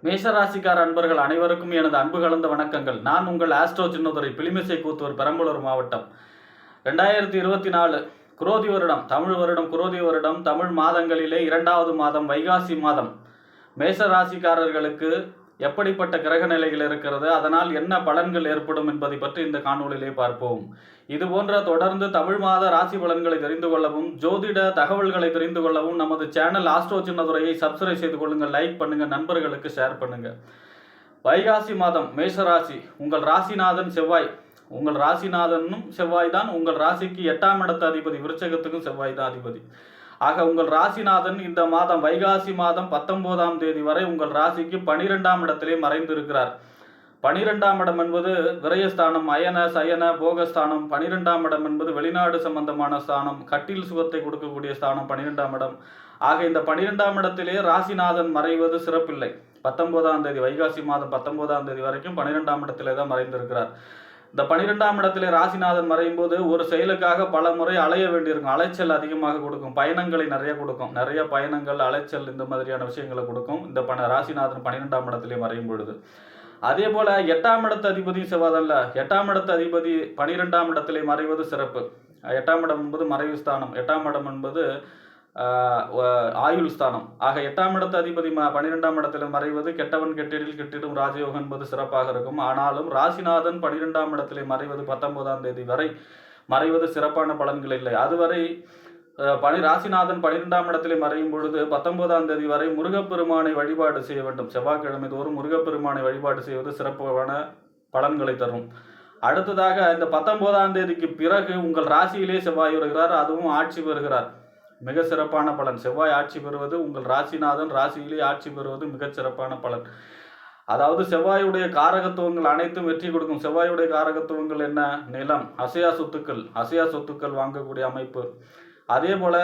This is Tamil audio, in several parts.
மேஷராசிக்கார அன்பர்கள் அனைவருக்கும் எனது அன்பு கலந்த வணக்கங்கள். நான் உங்கள் ஆஸ்ட்ரோ சின்னதுரை, பிளிமிசை கூத்தூர், பெரம்பலூர் மாவட்டம். 2024 குரோதி வருடம், தமிழ் வருடம் குரோதி வருடம், தமிழ் மாதங்களிலே 2வது மாதம் வைகாசி மாதம். மேஷராசிக்காரர்களுக்கு எப்படிப்பட்ட கிரக நிலைகள் இருக்கிறது, அதனால் என்ன பலன்கள் ஏற்படும் என்பதை பற்றி இந்த காணொளியிலே பார்ப்போம். இது போன்ற தொடர்ந்து தமிழ் மாத ராசி பலன்களை தெரிந்து கொள்ளவும், ஜோதிட தகவல்களை தெரிந்து கொள்ளவும் நமது சேனல் ஆஸ்ட்ரோ சின்னதுரையை சப்ஸ்கிரைப் செய்து கொள்ளுங்கள், லைக் பண்ணுங்க, நண்பர்களுக்கு ஷேர் பண்ணுங்க. வைகாசி மாதம் மேஷராசி, உங்கள் ராசிநாதன் செவ்வாய். உங்கள் ராசிநாதனும் செவ்வாய் தான். உங்கள் ராசிக்கு 8ஆம் இடத்து அதிபதி, விருச்சகத்துக்கும் செவ்வாய் தான் அதிபதி. ஆக உங்கள் ராசிநாதன் இந்த மாதம் வைகாசி மாதம் 19ஆம் தேதி வரை உங்கள் ராசிக்கு 12ஆம் இடத்திலே மறைந்து இருக்கிறார். 12ஆம் இடம் என்பது விரயஸ்தானம், அயன சயன போகஸ்தானம். 12ஆம் இடம் என்பது வெளிநாடு சம்பந்தமான ஸ்தானம், கட்டில் சுகத்தை கொடுக்கக்கூடிய ஸ்தானம் 12ஆம் இடம். ஆக இந்த 12ஆம் இடத்திலே ராசிநாதன் மறைவது சிறப்பில்லை. 19ஆம் தேதி வைகாசி மாதம் 19ஆம் தேதி வரைக்கும் 12ஆம் இடத்திலே தான் மறைந்திருக்கிறார். இந்த 12ஆம் இடத்திலே ராசிநாதன் மறையும் போது ஒரு செயலுக்காக பல முறை அலைய வேண்டியிருக்கும். அலைச்சல் அதிகமாக கொடுக்கும், பயணங்களை நிறைய கொடுக்கும், நிறைய பயணங்கள், அலைச்சல், இந்த மாதிரியான விஷயங்களை கொடுக்கும் இந்த ராசிநாதன் 12ஆம் இடத்திலே மறையும் பொழுது. அதே போல 8ஆம் இடத்து அதிபதி செவ்வாதல்ல, 8ஆம் இடத்து அதிபதி 12ஆம் இடத்திலே மறைவது சிறப்பு. 8ஆம் இடம் என்பது மறைவு ஸ்தானம், 8ஆம் இடம் என்பது ஆயுள் ஸ்தானம். ஆக 8ஆம் இடத்து அதிபதி 12ஆம் இடத்தில் மறைவது கெட்டவன் கெட்டிடில் கெட்டிடும் ராஜயோகம் என்பது சிறப்பாக இருக்கும். ஆனாலும் ராசிநாதன் 12ஆம் இடத்திலே மறைவது 19ஆம் தேதி வரை மறைவது சிறப்பான பலன்கள் இல்லை. அதுவரை ராசிநாதன் 12ஆம் இடத்திலே மறையும் பொழுது 19ஆம் தேதி வரை முருகப்பெருமானை வழிபாடு செய்ய வேண்டும். செவ்வாய்க்கிழமை தோறும் முருகப்பெருமானை வழிபாடு செய்வது சிறப்பான பலன்களை தரும். அடுத்ததாக இந்த 19ஆம் தேதிக்கு பிறகு உங்கள் ராசியிலே செவ்வாய் வருகிறார், அதுவும் ஆட்சி பெறுகிறார். மிக சிறப்பான பலன். செவ்வாய் ஆட்சி பெறுவது, உங்கள் ராசிநாதன் ராசியிலே ஆட்சி பெறுவது மிகச் சிறப்பான பலன். அதாவது செவ்வாயுடைய காரகத்துவங்கள் அனைத்தும் வெற்றி கொடுக்கும். செவ்வாயுடைய காரகத்துவங்கள் என்ன? நிலம், அசையா சொத்துக்கள், அசையா சொத்துக்கள் வாங்கக்கூடிய அமைப்பு. அதே போல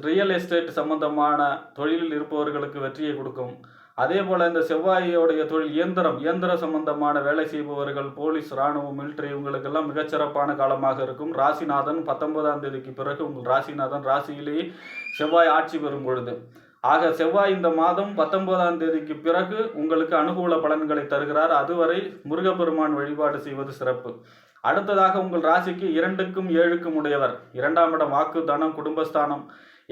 ரியல் எஸ்டேட் சம்பந்தமான தொழிலில் இருப்பவர்களுக்கு வெற்றியை கொடுக்கும். அதே போல இந்த செவ்வாயோடைய தொழில் இயந்திர சம்பந்தமான வேலை செய்பவர்கள், போலீஸ், இராணுவம், மிலிட்டரி, இவங்களுக்கெல்லாம் மிகச்சிறப்பான காலமாக இருக்கும். ராசிநாதன் 19ஆம் தேதிக்கு பிறகு உங்கள் ராசிநாதன் ராசியிலேயே செவ்வாய் ஆட்சி பெறும் பொழுது. ஆக செவ்வாய் இந்த மாதம் 19ஆம் தேதிக்கு பிறகு உங்களுக்கு அனுகூல பலன்களை தருகிறார். அதுவரை முருகப்பெருமான் வழிபாடு செய்வது சிறப்பு. அடுத்ததாக உங்கள் ராசிக்கு 2க்கும் 7க்கும் உடையவர். 2ஆம் இடம் வாக்கு, தனம், குடும்பஸ்தானம்.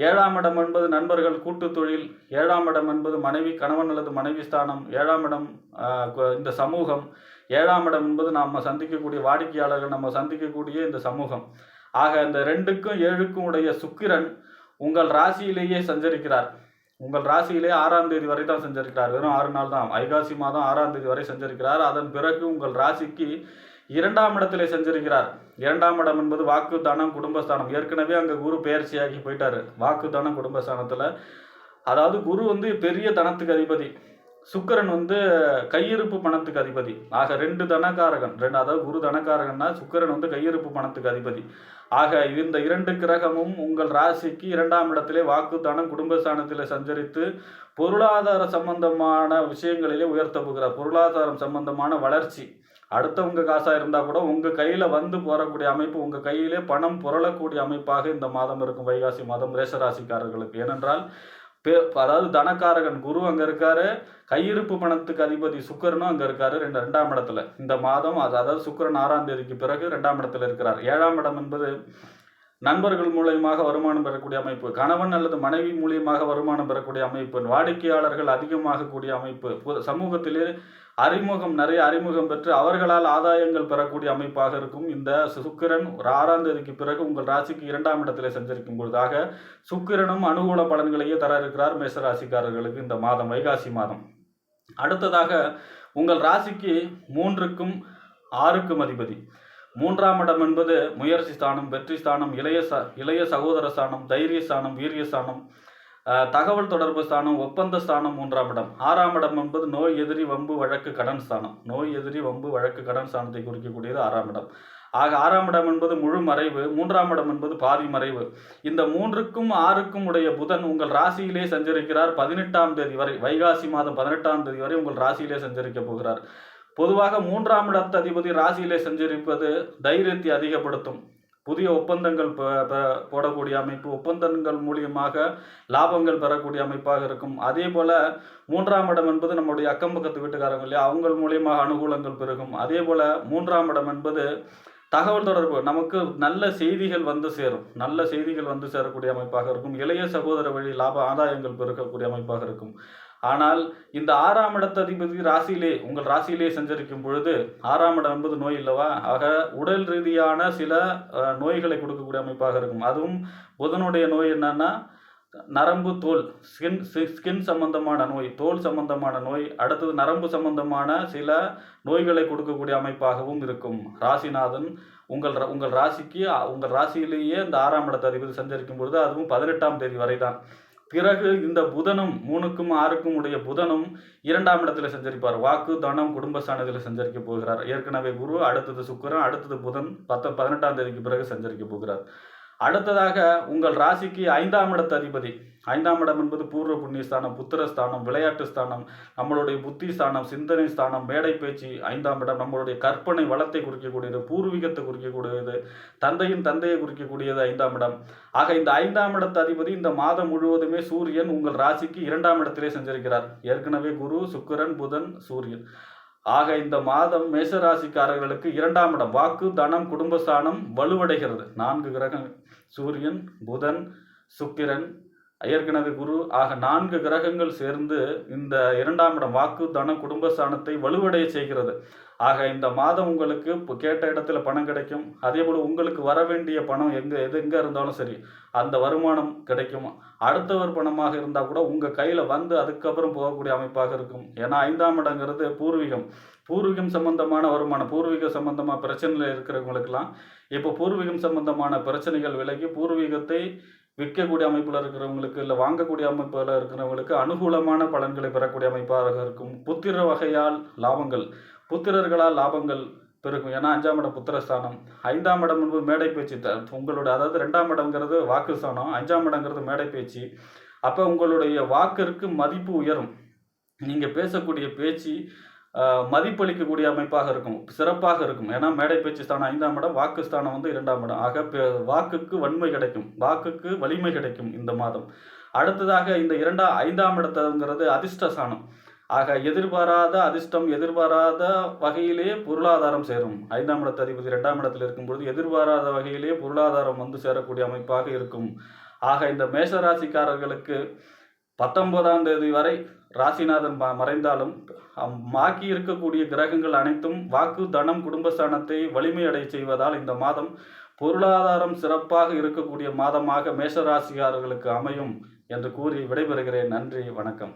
7ஆம் இடம் என்பது நண்பர்கள், கூட்டு தொழில். 7ஆம் இடம் என்பது மனைவி, கணவன் அல்லது மனைவி ஸ்தானம். 7ஆம் இடம் இந்த சமூகம். 7ஆம் இடம் என்பது நாம் சந்திக்கக்கூடிய வாடிக்கையாளர்கள், நம்ம சந்திக்கக்கூடிய இந்த சமூகம். ஆக இந்த 2க்கும் 7க்கும் உடைய சுக்கிரன் உங்கள் ராசியிலேயே சஞ்சரிக்கிறார். உங்கள் ராசியிலே 6ஆம் தேதி வரை தான் சஞ்சரிக்கிறார். வெறும் 6 நாள் தான். வைகாசி மாதம் 6ஆம் தேதி வரை சஞ்சரிக்கிறார். அதன் பிறகு உங்கள் ராசிக்கு 2ஆம் இடத்திலே சஞ்சரிக்கிறார். 2ஆம் இடம் என்பது வாக்கு, தனம், குடும்பஸ்தானம். ஏற்கனவே அங்கே குரு பெயர்ச்சியாகி போயிட்டாரு வாக்கு, தனம், குடும்பஸ்தானத்தில். அதாவது குரு பெரிய தனத்துக்கு அதிபதி, சுக்கிரன் கையிருப்பு பணத்துக்கு அதிபதி. ஆக 2 தனக்காரகன், அதாவது குரு தனக்காரகன்னா சுக்கிரன் கையிருப்பு பணத்துக்கு அதிபதி. ஆக இந்த 2 கிரகமும் உங்கள் ராசிக்கு 2ஆம் இடத்திலே வாக்கு, தனம், குடும்பஸ்தானத்திலே சஞ்சரித்து பொருளாதார சம்பந்தமான விஷயங்களிலே உயர்த்த போகிறார். பொருளாதாரம் சம்பந்தமான வளர்ச்சி, அடுத்தவங்க காசாக இருந்தால் கூட உங்கள் கையில் போகக்கூடிய அமைப்பு, உங்கள் கையிலே பணம் புரளக்கூடிய அமைப்பாக இந்த மாதம் இருக்கும். வைகாசி மாதம் மேஷராசிக்காரர்களுக்கு. ஏனென்றால் அதாவது தனக்காரகன் குரு அங்கே இருக்காரு, கையிருப்பு பணத்துக்கு அதிபதி சுக்கிரனும் அங்கே இருக்காரு 2ஆம் இடத்துல. இந்த மாதம் அதாவது சுக்கிரன் 6ஆம் தேதிக்கு பிறகு 2ஆம் இடத்துல இருக்கிறார். 7ஆம் இடம் என்பது நண்பர்கள் மூலியமாக வருமானம் பெறக்கூடிய அமைப்பு, கணவன் அல்லது மனைவி மூலியமாக வருமானம் பெறக்கூடிய அமைப்பு, வாடிக்கையாளர்கள் அதிகமாகக்கூடிய அமைப்பு, சமூகத்திலே நிறைய அறிமுகம் பெற்று அவர்களால் ஆதாயங்கள் பெறக்கூடிய அமைப்பாக இருக்கும். இந்த சுக்கிரன் 6ஆம் தேதிக்கு பிறகு உங்கள் ராசிக்கு 2ஆம் இடத்திலே சஞ்சரிக்கும் பொழுதாக சுக்கிரனும் அனுகூல பலன்களையே தர இருக்கிறார் மேஷராசிக்காரர்களுக்கு இந்த மாதம், வைகாசி மாதம். அடுத்ததாக உங்கள் ராசிக்கு 3க்கும் 6க்கும் அதிபதி. 3ஆம் இடம் என்பது முயற்சி ஸ்தானம், வெற்றி ஸ்தானம், இளைய சகோதர ஸ்தானம், தைரிய ஸ்தானம், வீரிய ஸ்தானம், தகவல் தொடர்பு ஸ்தானம், ஒப்பந்த ஸ்தானம் 3ஆம் இடம். 6ஆம் இடம் என்பது நோய், எதிரி, வம்பு, வழக்கு, கடன் ஸ்தானம். நோய், எதிரி, வம்பு, வழக்கு, கடன் ஸ்தானத்தை குறிக்கக்கூடியது 6ஆம் இடம். ஆக 6ஆம் இடம் என்பது முழு மறைவு, 3ஆம் இடம் என்பது பாதி மறைவு. இந்த 3க்கும் 6க்கும் உடைய புதன் உங்கள் ராசியிலே சஞ்சரிக்கிறார் 18ஆம் தேதி வரை. வைகாசி மாதம் 18ஆம் தேதி வரை உங்கள் ராசியிலே சஞ்சரிக்க போகிறார். பொதுவாக 3ஆம் இடத்து அதிபதி ராசியிலே சஞ்சரிப்பது தைரியத்தை அதிகப்படுத்தும், புதிய ஒப்பந்தங்கள் போடக்கூடிய அமைப்பு, ஒப்பந்தங்கள் மூலியமாக லாபங்கள் பெறக்கூடிய அமைப்பாக இருக்கும். அதே போல 3ஆம் இடம் என்பது நம்முடைய அக்கம் பக்கத்து வீட்டுக்காரங்க இல்லையா, அவங்க மூலியமாக அனுகூலங்கள் பெருகும். அதே போல 3ஆம் இடம் என்பது தகவல் தொடர்பு, நமக்கு நல்ல செய்திகள் வந்து சேரும், நல்ல செய்திகள் வந்து சேரக்கூடிய அமைப்பாக இருக்கும். இளைய சகோதர வழி லாப ஆதாயங்கள் பெருகக்கூடிய அமைப்பாக இருக்கும். ஆனால் இந்த 6ஆம் இடத்த அதிபதி ராசியிலே, உங்கள் ராசியிலே சஞ்சரிக்கும் பொழுது, 6ஆம் இடம் என்பது நோய் இல்லவா, ஆக உடல் ரீதியான சில நோய்களை கொடுக்கக்கூடிய அமைப்பாக இருக்கும். அதுவும் புதனுடைய நோய் என்னன்னா நரம்பு, தோல், ஸ்கின் சம்பந்தமான நோய், தோல் சம்பந்தமான நோய், அடுத்தது நரம்பு சம்பந்தமான சில நோய்களை கொடுக்கக்கூடிய அமைப்பாகவும் இருக்கும். ராசிநாதன் உங்கள் ராசிக்கு, உங்கள் ராசியிலேயே இந்த 6ஆம் இடத்த அதிபதி சஞ்சரிக்கும் பொழுது, அதுவும் 18ஆம் தேதி வரை தான். பிறகு இந்த புதனும் 3க்கும் 6க்கும் உடைய புதனும் 2ஆம் இடத்துல சஞ்சரிப்பார். வாக்கு, தனம், குடும்பஸ்தானத்தில் சஞ்சரிக்க போகிறார். ஏற்கனவே குரு, அடுத்தது சுக்கிரன், அடுத்தது புதன் 18ஆம் தேதிக்கு பிறகு சஞ்சரிக்க போகிறார். அடுத்ததாக உங்கள் ராசிக்கு 5ஆம் இடத்த அதிபதி, 5ஆம் இடம் என்பது பூர்வ புண்ணியஸ்தானம், புத்திரஸ்தானம், விளையாட்டு ஸ்தானம், நம்மளுடைய புத்தி ஸ்தானம், சிந்தனை ஸ்தானம், மேடை பேச்சு. 5ஆம் இடம் நம்மளுடைய கற்பனை வளத்தை குறிக்கக்கூடியது, பூர்வீகத்தை குறிக்கக்கூடியது, தந்தையின் தந்தையை குறிக்கக்கூடியது 5ஆம் இடம். ஆக இந்த 5ஆம் இடத்த அதிபதி இந்த மாதம் முழுவதுமே சூரியன் உங்கள் ராசிக்கு 2ஆம் இடத்திலே சஞ்சரிக்கிறார். ஏற்கனவே குரு, சுக்கிரன், புதன், சூரியன். ஆக இந்த மாதம் மேஷராசிக்காரர்களுக்கு 2ஆம் இடம் வாக்கு, தனம், குடும்பஸ்தானம் வலுவடைகிறது. 4 கிரகங்கள், சூரியன், புதன், சுக்கிரன், ஏற்கனவே குரு, ஆக 4 கிரகங்கள் சேர்ந்து இந்த 2ஆம் இடம் வாக்கு, தனம், குடும்பஸ்தானத்தை வலுவடைய செய்கிறது. ஆக இந்த மாதம் உங்களுக்கு கேட்ட இடத்துல பணம் கிடைக்கும். அதே போல் உங்களுக்கு வர வேண்டிய பணம் எங்கே இருந்தாலும் சரி, அந்த வருமானம் கிடைக்கும். அடுத்தவர் பணமாக இருந்தால் கூட உங்கள் கையில் வந்து அதுக்கப்புறம் போகக்கூடிய அமைப்பாக இருக்கும். ஏன்னா 5ஆம் இடங்கிறது பூர்வீகம் சம்பந்தமான வருமானம், பூர்வீக சம்பந்தமாக பிரச்சனையில் இருக்கிறவங்களுக்கெல்லாம் இப்போ பூர்வீகம் சம்பந்தமான பிரச்சனைகள் விலகி பூர்வீகத்தை விற்கக்கூடிய அமைப்பில் இருக்கிறவங்களுக்கு, இல்லை வாங்கக்கூடிய அமைப்பில் இருக்கிறவங்களுக்கு அனுகூலமான பலன்களை பெறக்கூடிய அமைப்பாக இருக்கும். புத்திர வகையால் லாபங்கள், புத்திரர்களால் லாபங்கள் பெருகும். ஏன்னா 5ஆம் இடம் புத்திரஸ்தானம், 5ஆம் இடம் என்பது மேடை பேச்சு. உங்களுடைய, அதாவது 2ஆம் இடங்கிறது வாக்குஸ்தானம், 5ஆம் இடங்கிறது மேடை பேச்சு. அப்போ உங்களுடைய வாக்கிற்கு மதிப்பு உயரும். நீங்கள் பேசக்கூடிய பேச்சு மதிப்பளிக்கக்கூடிய அமைப்பாக இருக்கும், சிறப்பாக இருக்கும். ஏன்னா மேடை பேச்சு ஸ்தானம் 5ஆம் இடம், வாக்கு ஸ்தானம் வந்து 2ஆம் இடம். ஆக வாக்குக்கு வன்மை கிடைக்கும், வாக்குக்கு வலிமை கிடைக்கும் இந்த மாதம். அடுத்ததாக இந்த 5ஆம் இடத்துங்கிறது அதிர்ஷ்டஸ்தானம். ஆக எதிர்பாராத அதிர்ஷ்டம், எதிர்பாராத வகையிலே பொருளாதாரம் சேரும். 5ஆம் இடத்து அதிபதி 2ஆம் இடத்தில் இருக்கும்பொழுது எதிர்பாராத வகையிலே பொருளாதாரம் வந்து சேரக்கூடிய அமைப்பாக இருக்கும். ஆக இந்த மேஷராசிக்காரர்களுக்கு 19ஆம் தேதி வரை ராசிநாதன் மறைந்தாலும் பாக்கி இருக்கக்கூடிய கிரகங்கள் அனைத்தும் வாக்கு, தனம், குடும்பஸ்தானத்தை வலிமையடை செய்வதால் இந்த மாதம் பொருளாதாரம் சிறப்பாக இருக்கக்கூடிய மாதமாக மேஷராசிக்காரர்களுக்கு அமையும் என்று கூறி விடைபெறுகிறேன். நன்றி, வணக்கம்.